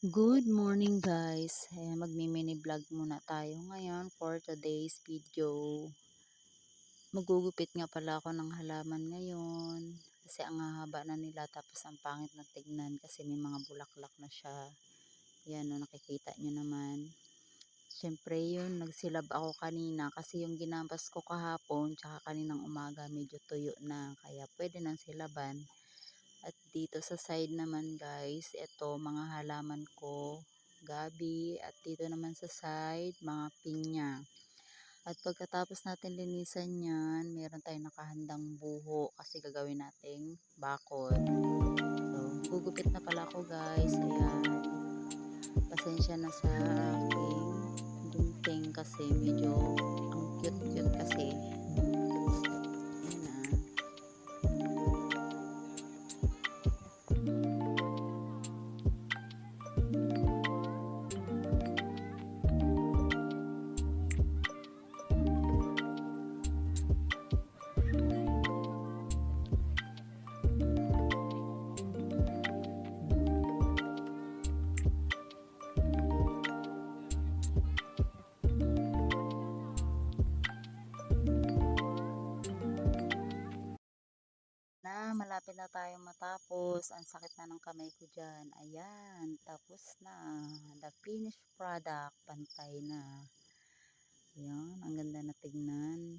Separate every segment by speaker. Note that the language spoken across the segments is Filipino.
Speaker 1: Good morning guys. Magmi-mini vlog muna tayo ngayon for today's video. Magugupit nga pala ako ng halaman ngayon kasi ang hahaba na nila tapos ang pangit na tignan kasi may mga bulaklak na siya. Yan o, nakikita nyo naman. Siyempre yun, nagsilab ako kanina kasi yung ginampas ko kahapon tsaka kaninang umaga medyo tuyo na kaya pwede nang silaban. At dito sa side naman guys, ito mga halaman ko, gabi, at dito naman sa side, mga pinya. At pagkatapos natin linisan yan, meron tayong nakahandang buho kasi gagawin nating bakod. So, gugupit na pala ako guys, ayan. Pasensya na sa aking gunting kasi medyo ang cute-cute kasi. Ayan na. Malapit na tayong matapos. Ang sakit na ng kamay ko dyan. Ayan, tapos na. The finished product, pantay na. Ayan, ang ganda na tignan.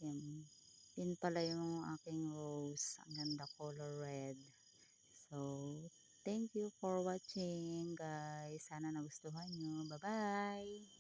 Speaker 1: Ayan, yun pala yung aking rose. Ang ganda, color red. So, thank you for watching guys. Sana nagustuhan nyo. Bye-bye!